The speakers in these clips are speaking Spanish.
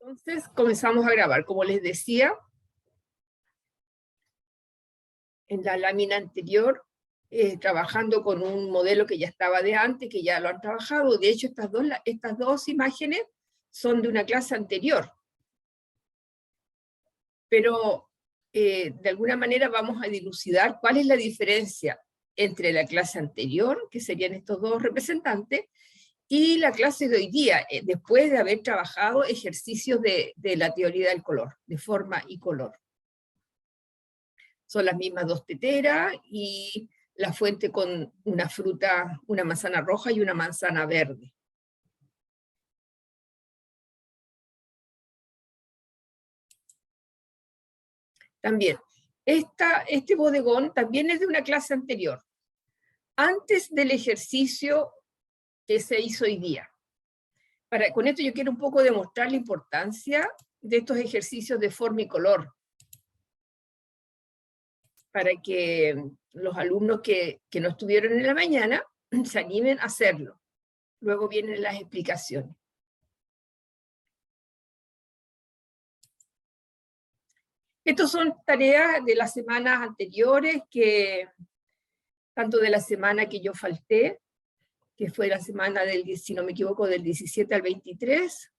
Entonces comenzamos a grabar. Como les decía, en la lámina anterior, trabajando con un modelo que ya estaba de antes, que ya lo han trabajado. De hecho, estas dos imágenes son de una clase anterior. Pero de alguna manera vamos a dilucidar cuál es la diferencia entre la clase anterior, que serían estos dos representantes, y la clase de hoy día, después de haber trabajado ejercicios de la teoría del color, de forma y color. Son las mismas dos teteras y la fuente con una fruta, una manzana roja y una manzana verde. También, este bodegón también es de una clase anterior, antes del ejercicio que se hizo hoy día. Con esto yo quiero un poco demostrar la importancia de estos ejercicios de forma y color, para que los alumnos que no estuvieron en la mañana se animen a hacerlo. Luego vienen las explicaciones. Estas son tareas de las semanas anteriores, tanto de la semana que yo falté, que fue la semana si no me equivoco, del 17 al 23,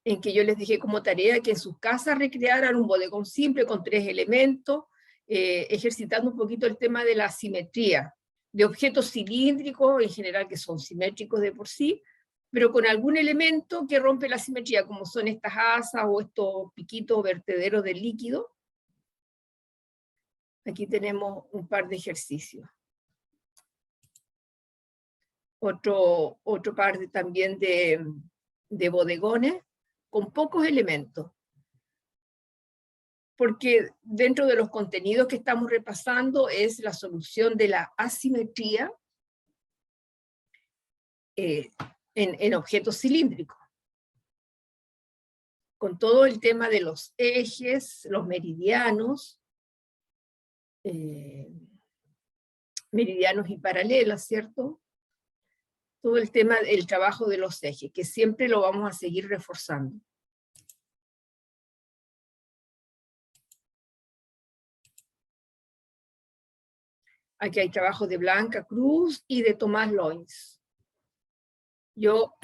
en que yo les dejé como tarea que en sus casas recrearan un bodegón simple con 3 elementos, ejercitando un poquito el tema de la simetría, de objetos cilíndricos, en general que son simétricos de por sí, pero con algún elemento que rompe la simetría, como son estas asas o estos piquitos vertederos de líquido. Aquí tenemos un par de ejercicios. Otro par también de bodegones con pocos elementos. Porque dentro de los contenidos que estamos repasando es la solución de la asimetría en objetos cilíndricos. Con todo el tema de los ejes, los meridianos, meridianos y paralelas, ¿cierto? Todo el tema del trabajo de los ejes, que siempre lo vamos a seguir reforzando. Aquí hay trabajos de Blanca Cruz y de Tomás Loins. Yo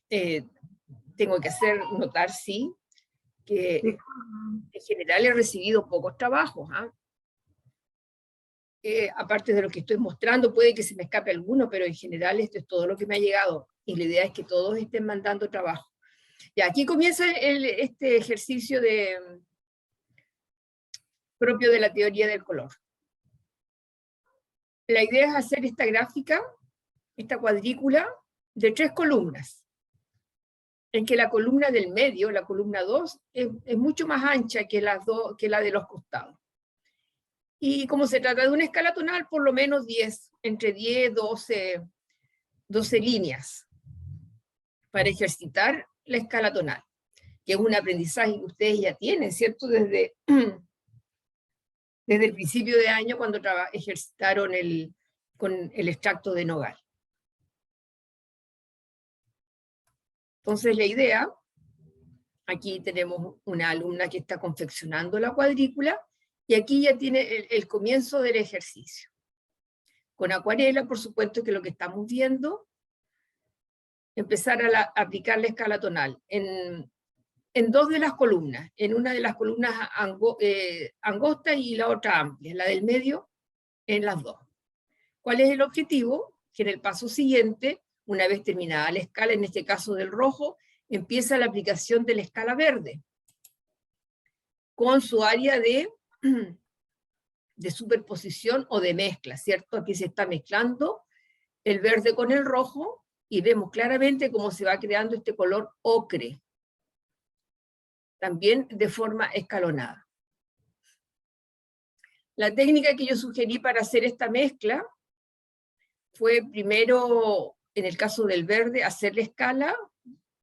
tengo que hacer notar, sí, que en general he recibido pocos trabajos. Aparte de lo que estoy mostrando, puede que se me escape alguno, pero en general esto es todo lo que me ha llegado. Y la idea es que todos estén mandando trabajo. Y aquí comienza este ejercicio propio de la teoría del color. La idea es hacer esta gráfica, esta cuadrícula, de 3 columnas, en que la columna del medio, la columna 2, es mucho más ancha que la de los costados. Y como se trata de una escala tonal, por lo menos entre 10 y 12 líneas para ejercitar la escala tonal, que es un aprendizaje que ustedes ya tienen, ¿cierto? Desde el principio de año, cuando ejercitaron con el extracto de nogal. Entonces la idea, aquí tenemos una alumna que está confeccionando la cuadrícula, y aquí ya tiene el comienzo del ejercicio. Con acuarela, por supuesto que lo que estamos viendo, empezar a aplicar la escala tonal en 2 de las columnas, en una de las columnas angostas y la otra amplia, la del medio en las 2. ¿Cuál es el objetivo? Que en el paso siguiente, una vez terminada la escala, en este caso del rojo, empieza la aplicación de la escala verde, con su área de superposición o de mezcla, ¿cierto? Aquí se está mezclando el verde con el rojo, y vemos claramente cómo se va creando este color ocre, también de forma escalonada. La técnica que yo sugerí para hacer esta mezcla fue primero, en el caso del verde, hacer la escala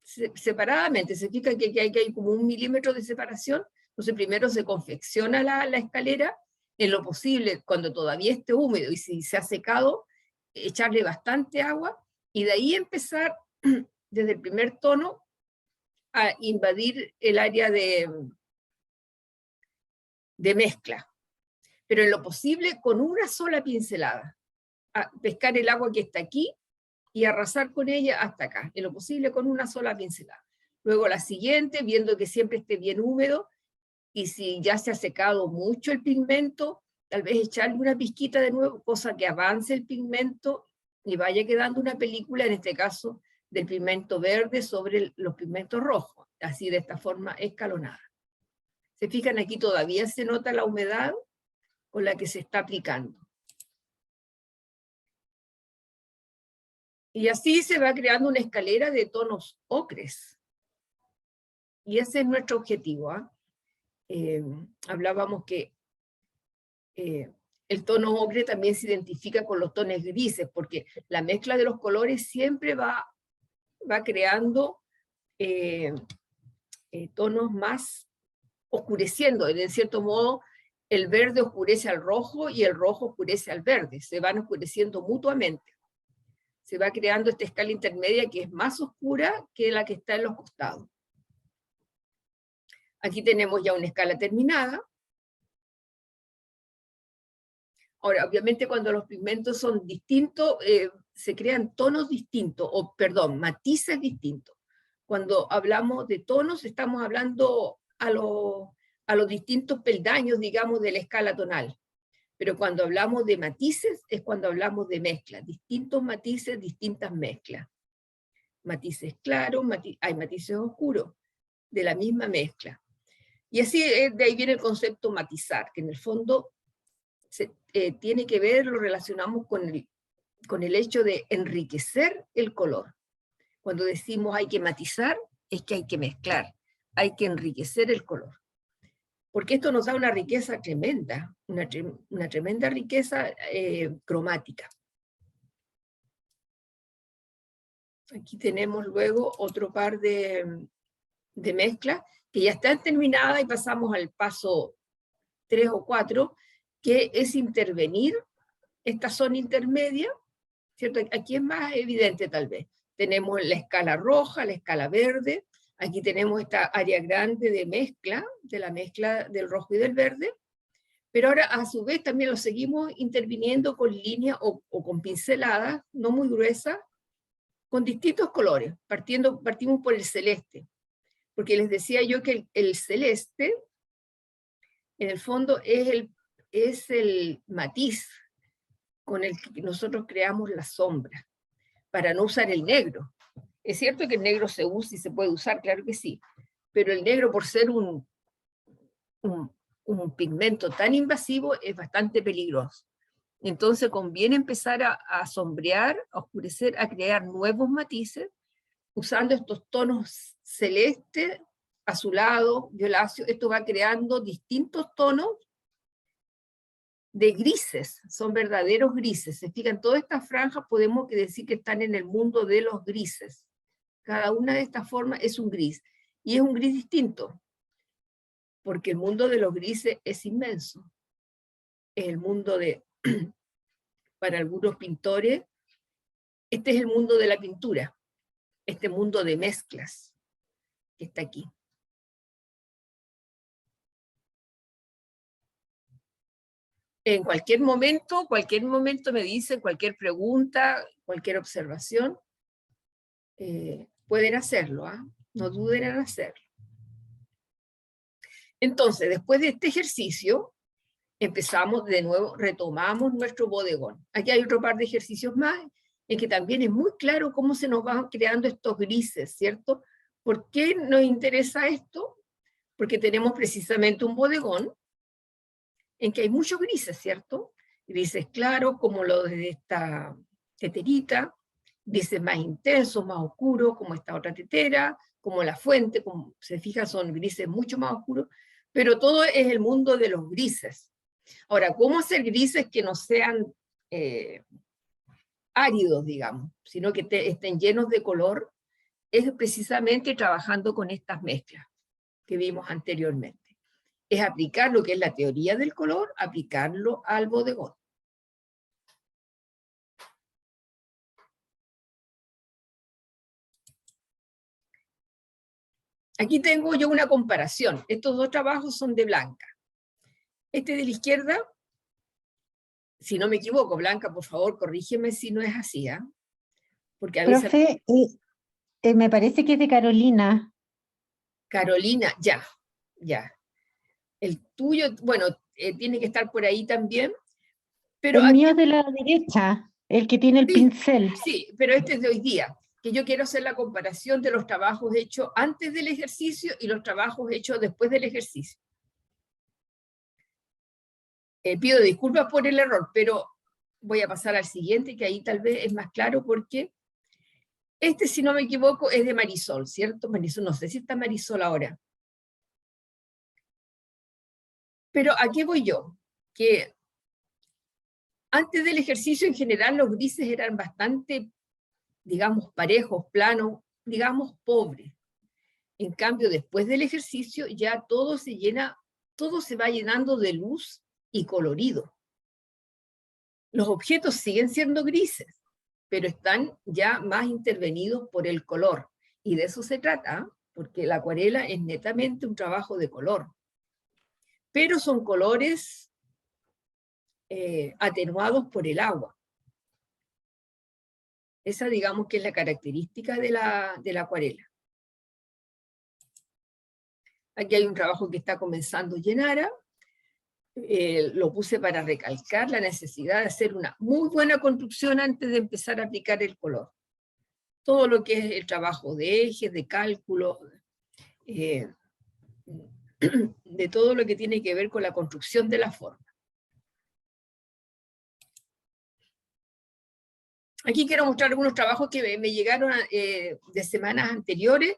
separadamente. Se fija que hay como 1 milímetro de separación. Entonces primero se confecciona la escalera, en lo posible, cuando todavía esté húmedo, y si se ha secado, echarle bastante agua, y de ahí empezar desde el primer tono a invadir el área de mezcla, pero en lo posible con una sola pincelada, a pescar el agua que está aquí y arrasar con ella hasta acá, en lo posible con una sola pincelada. Luego la siguiente, viendo que siempre esté bien húmedo, y si ya se ha secado mucho el pigmento, tal vez echarle una pizquita de nuevo, cosa que avance el pigmento y vaya quedando una película, en este caso, del pigmento verde sobre los pigmentos rojos, así de esta forma escalonada. ¿Se fijan? Aquí todavía se nota la humedad con la que se está aplicando. Y así se va creando una escalera de tonos ocres. Y ese es nuestro objetivo, ¿eh? Hablábamos que el tono ocre también se identifica con los tonos grises, porque la mezcla de los colores siempre va creando tonos más oscureciendo. En cierto modo, el verde oscurece al rojo y el rojo oscurece al verde. Se van oscureciendo mutuamente. Se va creando esta escala intermedia que es más oscura que la que está en los costados. Aquí tenemos ya una escala terminada. Ahora, obviamente cuando los pigmentos son distintos, se crean tonos distintos, o perdón, matices distintos. Cuando hablamos de tonos, estamos hablando a los distintos peldaños, digamos, de la escala tonal. Pero cuando hablamos de matices, es cuando hablamos de mezclas, distintos matices, distintas mezclas. Matices claros, hay matices oscuros, de la misma mezcla. Y así de ahí viene el concepto matizar, que en el fondo tiene que ver, lo relacionamos con el hecho de enriquecer el color. Cuando decimos hay que matizar, es que hay que mezclar, hay que enriquecer el color. Porque esto nos da una riqueza tremenda, una tremenda riqueza cromática. Aquí tenemos luego otro par de mezclas que ya están terminadas y pasamos al paso 3 o 4, que es intervenir esta zona intermedia, ¿cierto? Aquí es más evidente tal vez. Tenemos la escala roja, la escala verde, aquí tenemos esta área grande de mezcla, de la mezcla del rojo y del verde, pero ahora a su vez también lo seguimos interviniendo con líneas o con pinceladas, no muy gruesas, con distintos colores. Partimos por el celeste, porque les decía yo que el celeste, en el fondo, es el matiz con el que nosotros creamos la sombra, para no usar el negro. Es cierto que el negro se usa y se puede usar, claro que sí, pero el negro, por ser un pigmento tan invasivo, es bastante peligroso. Entonces conviene empezar a sombrear, a oscurecer, a crear nuevos matices, usando estos tonos celeste, azulado, violáceo. Esto va creando distintos tonos de grises, son verdaderos grises. Se fijan, todas estas franjas podemos decir que están en el mundo de los grises. Cada una de estas formas es un gris, y es un gris distinto, porque el mundo de los grises es inmenso. Es el mundo para algunos pintores, este es el mundo de la pintura, este mundo de mezclas que está aquí. En cualquier momento me dicen, cualquier pregunta, cualquier observación, pueden hacerlo, ¿eh? No duden en hacerlo. Entonces, después de este ejercicio, empezamos de nuevo, retomamos nuestro bodegón. Aquí hay otro par de ejercicios más, en que también es muy claro cómo se nos van creando estos grises, ¿cierto? ¿Por qué nos interesa esto? Porque tenemos precisamente un bodegón en que hay muchos grises, ¿cierto? Grises claros, como los de esta teterita, grises más intensos, más oscuros, como esta otra tetera, como la fuente, como se fija, son grises mucho más oscuros, pero todo es el mundo de los grises. Ahora, ¿cómo hacer grises que no sean áridos, digamos, sino que estén llenos de color? Es precisamente trabajando con estas mezclas que vimos anteriormente. Es aplicar lo que es la teoría del color, aplicarlo al bodegón. Aquí tengo yo una comparación. Estos dos trabajos son de Blanca. Este de la izquierda, si no me equivoco, Blanca, por favor, corrígeme si no es así, ¿eh? Porque a veces... Profe, me parece que es de Carolina. Carolina, ya. El tuyo, bueno, tiene que estar por ahí también. Pero El aquí, mío es de la derecha, el que tiene el pincel. sí, pero este es de hoy día, que yo quiero hacer la comparación de los trabajos hechos antes del ejercicio y los trabajos hechos después del ejercicio. Pido disculpas por el error, pero voy a pasar al siguiente, que ahí tal vez es más claro, porque este, si no me equivoco, es de Marisol, ¿cierto? Marisol, no sé si está Marisol ahora. Pero ¿a qué voy yo? Que antes del ejercicio, en general, los grises eran bastante, digamos, parejos, planos, digamos, pobres. En cambio, después del ejercicio, ya todo se llena, todo se va llenando de luz y colorido. Los objetos siguen siendo grises, pero están ya más intervenidos por el color. Y de eso se trata, porque la acuarela es netamente un trabajo de color. Pero son colores atenuados por el agua. Esa, digamos, que es la característica de la acuarela. Aquí hay un trabajo que está comenzando Llenara. Lo puse para recalcar la necesidad de hacer una muy buena construcción antes de empezar a aplicar el color. Todo lo que es el trabajo de ejes, de cálculo, de todo lo que tiene que ver con la construcción de la forma. Aquí quiero mostrar algunos trabajos que me llegaron de semanas anteriores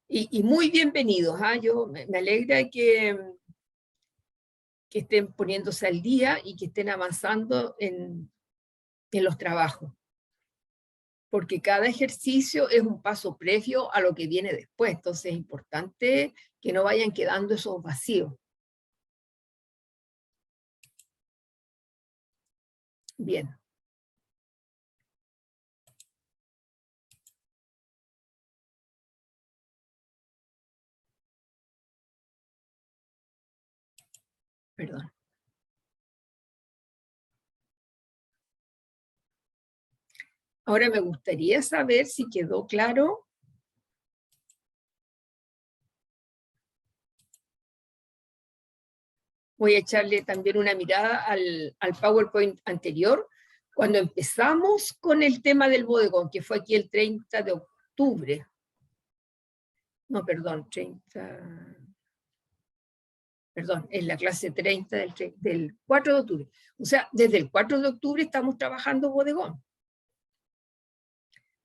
y muy bienvenidos. Yo me alegra que estén poniéndose al día y que estén avanzando en los trabajos. Porque cada ejercicio es un paso previo a lo que viene después. Entonces es importante que no vayan quedando esos vacíos. Bien. Perdón. Ahora me gustaría saber si quedó claro. Voy a echarle también una mirada al PowerPoint anterior, cuando empezamos con el tema del bodegón, que fue aquí el 30 de octubre. No, perdón, 30... Perdón, en la clase 30 del 4 de octubre. O sea, desde el 4 de octubre estamos trabajando bodegón.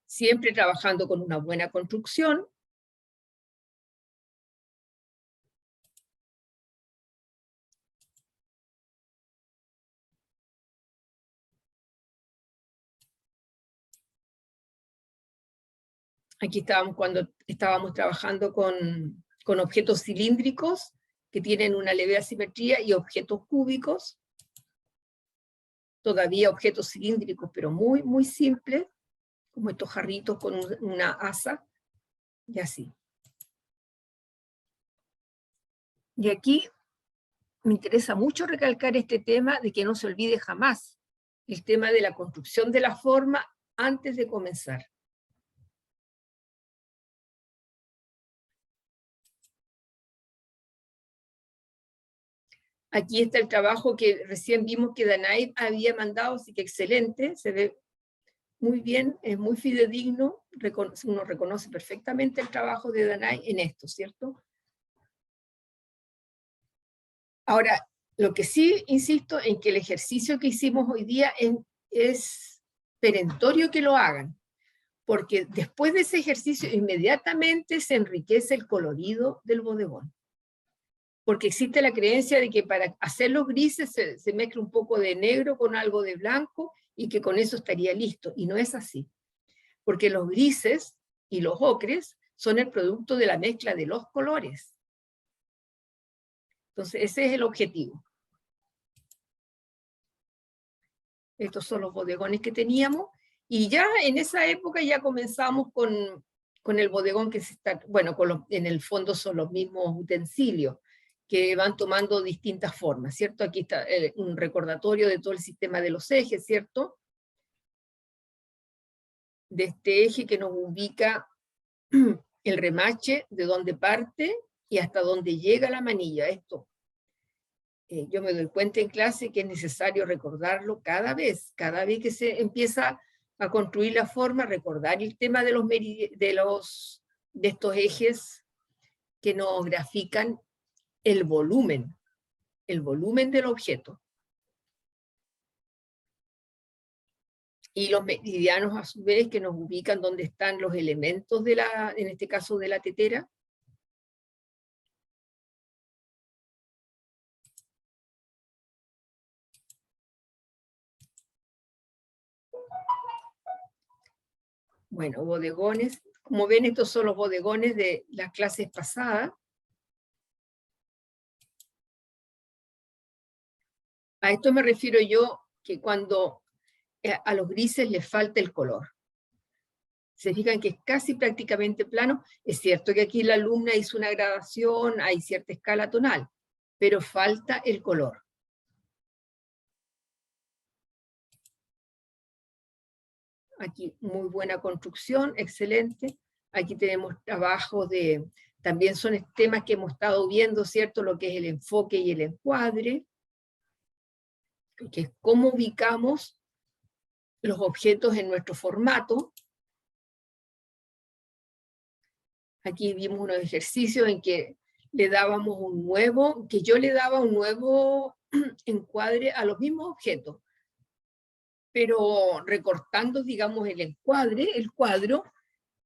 Siempre trabajando con una buena construcción. Aquí estábamos cuando estábamos trabajando con objetos cilíndricos que tienen una leve asimetría y objetos cúbicos. Todavía objetos cilíndricos, pero muy, muy simples, como estos jarritos con una asa, y así. Y aquí me interesa mucho recalcar este tema de que no se olvide jamás el tema de la construcción de la forma antes de comenzar. Aquí está el trabajo que recién vimos que Danae había mandado, así que excelente, se ve muy bien, es muy fidedigno, uno reconoce perfectamente el trabajo de Danae en esto, ¿cierto? Ahora, lo que sí insisto en que el ejercicio que hicimos hoy día es perentorio que lo hagan, porque después de ese ejercicio inmediatamente se enriquece el colorido del bodegón. Porque existe la creencia de que para hacer los grises se mezcla un poco de negro con algo de blanco y que con eso estaría listo, y no es así. Porque los grises y los ocres son el producto de la mezcla de los colores. Entonces, ese es el objetivo. Estos son los bodegones que teníamos, y ya en esa época ya comenzamos con con el bodegón que se está, bueno, en el fondo son los mismos utensilios que van tomando distintas formas, ¿cierto? Aquí está un recordatorio de todo el sistema de los ejes, ¿cierto? De este eje que nos ubica el remache, de dónde parte y hasta dónde llega la manilla. Esto, yo me doy cuenta en clase que es necesario recordarlo cada vez que se empieza a construir la forma, recordar el tema de estos ejes que nos grafican el volumen del objeto. Y los meridianos a su vez que nos ubican donde están los elementos en este caso de la tetera. Bueno, bodegones. Como ven, estos son los bodegones de las clases pasadas. A esto me refiero yo, que cuando a los grises les falta el color. Se fijan que es casi prácticamente plano. Es cierto que aquí la alumna hizo una gradación, hay cierta escala tonal, pero falta el color. Aquí muy buena construcción, excelente. Aquí tenemos trabajos también son temas que hemos estado viendo, ¿cierto? Lo que es el enfoque y el encuadre, que es cómo ubicamos los objetos en nuestro formato. Aquí vimos unos ejercicios en que yo le daba un nuevo encuadre a los mismos objetos, pero recortando, digamos, el cuadro,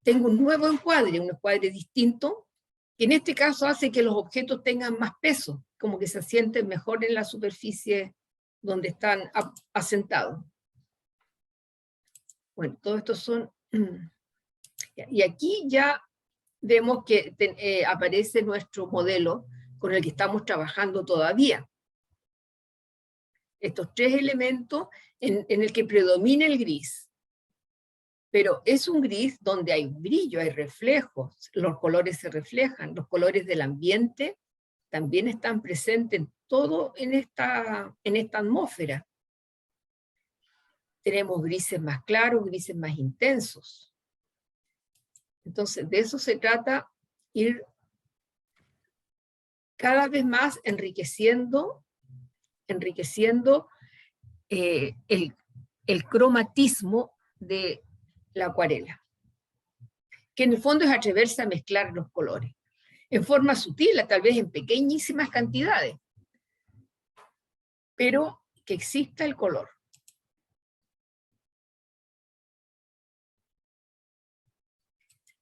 tengo un nuevo encuadre, un encuadre distinto, que en este caso hace que los objetos tengan más peso, como que se asienten mejor en la superficie donde están asentados. Bueno, todo esto son... Y aquí ya vemos que aparece nuestro modelo con el que estamos trabajando todavía. Estos tres elementos en el que predomina el gris. Pero es un gris donde hay brillo, hay reflejos, los colores se reflejan, los colores del ambiente también están presentes en todo en esta atmósfera. Tenemos grises más claros, grises más intensos. Entonces, de eso se trata, ir cada vez más enriqueciendo el cromatismo de la acuarela, que en el fondo es atreverse a mezclar los colores, en forma sutil, tal vez en pequeñísimas cantidades, pero que exista el color.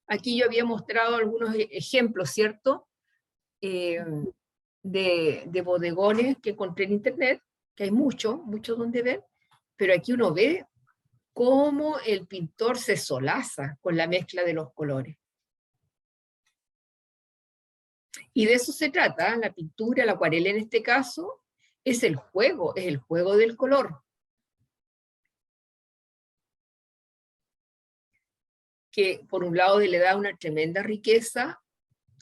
Aquí yo había mostrado algunos ejemplos, ¿cierto? De bodegones que encontré en internet, que hay muchos donde ver, pero aquí uno ve cómo el pintor se solaza con la mezcla de los colores. Y de eso se trata, la pintura, la acuarela en este caso, es el juego del color. Que por un lado le da una tremenda riqueza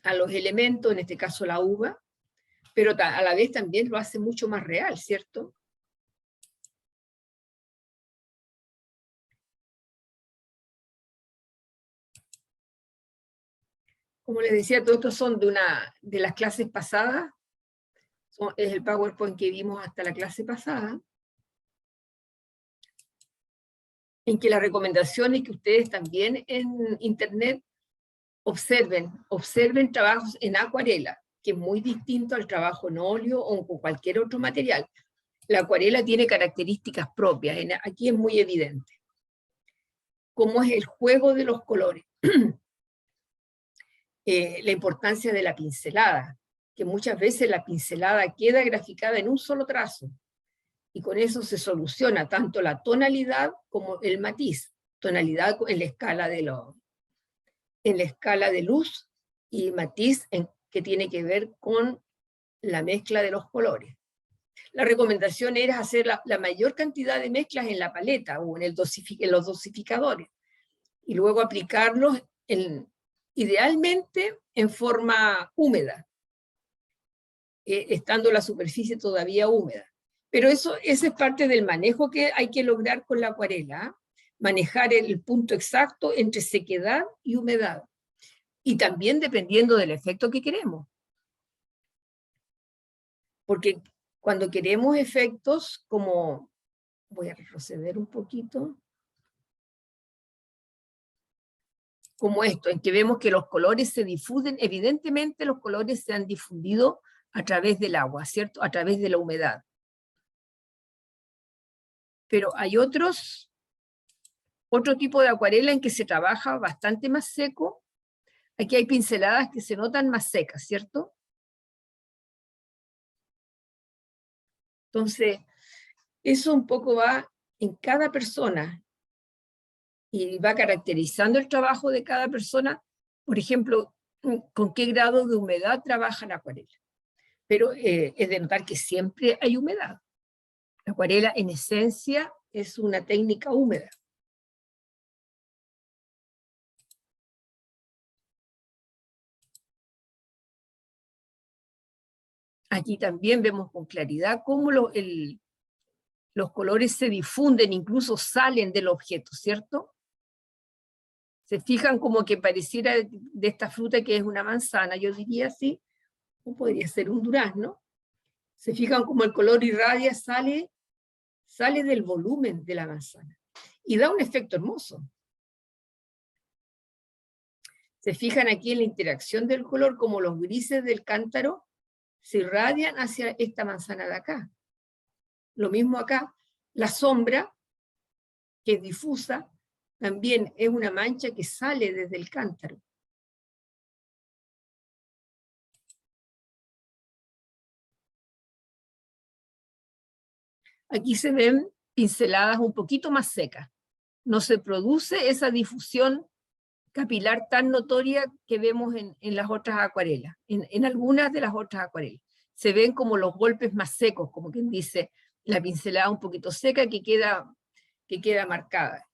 a los elementos, en este caso la uva, pero a la vez también lo hace mucho más real, ¿cierto? Como les decía, todos estos son de las clases pasadas, es el PowerPoint que vimos hasta la clase pasada, en que la recomendación es que ustedes también en internet observen trabajos en acuarela, que es muy distinto al trabajo en óleo o con cualquier otro material. La acuarela tiene características propias, aquí es muy evidente. Cómo es el juego de los colores. La importancia de la pincelada, que muchas veces la pincelada queda graficada en un solo trazo, y con eso se soluciona tanto la tonalidad como el matiz. Tonalidad en la escala de luz, y matiz que tiene que ver con la mezcla de los colores. La recomendación era hacer la mayor cantidad de mezclas en la paleta o en los dosificadores, y luego aplicarlos en idealmente en forma húmeda, estando la superficie todavía húmeda. Pero ese es parte del manejo que hay que lograr con la acuarela, manejar el punto exacto entre sequedad y humedad. Y también dependiendo del efecto que queremos. Porque cuando queremos efectos como, voy a retroceder un poquito, como esto, en que vemos que los colores se difunden, evidentemente los colores se han difundido a través del agua, ¿cierto? A través de la humedad. Pero hay otro tipo de acuarela en que se trabaja bastante más seco. Aquí hay pinceladas que se notan más secas, ¿cierto? Entonces, eso un poco va en cada persona y va caracterizando el trabajo de cada persona. Por ejemplo, con qué grado de humedad trabaja la acuarela. Pero es de notar que siempre hay humedad. La acuarela, en esencia, es una técnica húmeda. Aquí también vemos con claridad cómo los colores se difunden, incluso salen del objeto, ¿cierto? Se fijan como que pareciera de esta fruta que es una manzana, yo diría así, o podría ser un durazno. Se fijan como el color irradia, sale del volumen de la manzana y da un efecto hermoso. Se fijan aquí en la interacción del color, como los grises del cántaro se irradian hacia esta manzana de acá. Lo mismo acá, la sombra, que es difusa, también es una mancha que sale desde el cántaro. Aquí se ven pinceladas un poquito más secas. No se produce esa difusión capilar tan notoria que vemos en las otras acuarelas, en algunas de las otras acuarelas. Se ven como los golpes más secos, como quien dice, la pincelada un poquito seca que queda marcada.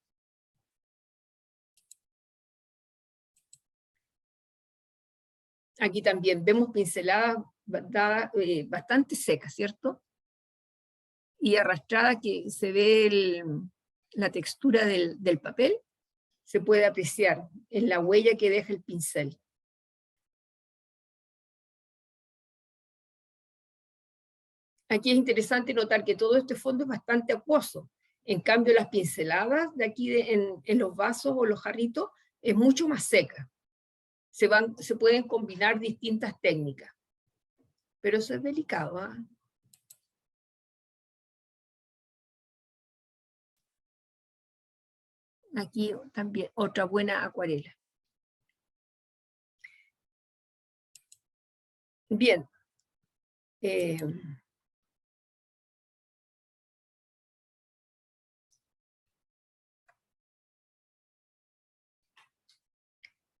Aquí también vemos pinceladas bastante secas, ¿cierto? Y arrastrada, que se ve la textura del papel, se puede apreciar en la huella que deja el pincel. Aquí es interesante notar que todo este fondo es bastante acuoso. En cambio, las pinceladas de aquí en los vasos o los jarritos es mucho más seca. Se pueden combinar distintas técnicas. Pero eso es delicado, ¿eh? Aquí también otra buena acuarela. Bien.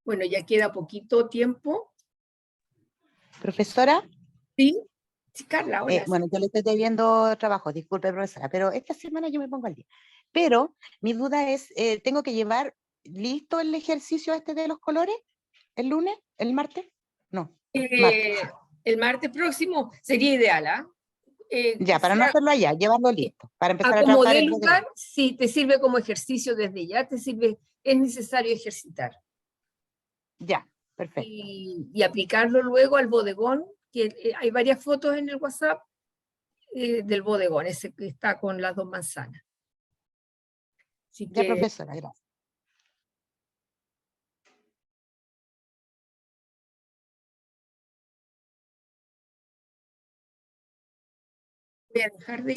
Bueno, ya queda poquito tiempo. Profesora. Sí, sí, Carla, hola. Bueno, yo le estoy debiendo trabajo, disculpe, profesora, pero esta semana yo me pongo al día. Pero mi duda es, ¿tengo que llevar listo el ejercicio este de los colores el lunes, el martes? No, martes. El martes próximo sería ideal, ¿ah? Ya, para no hacerlo allá, llevarlo listo, para empezar a como trabajar de el lugar, sí, te sirve como ejercicio desde ya, es necesario ejercitar. Ya, perfecto. Y aplicarlo luego al bodegón, que hay varias fotos en el WhatsApp del bodegón, ese que está con las 2 manzanas. Así Ya, que, profesora, gracias. voy a dejar de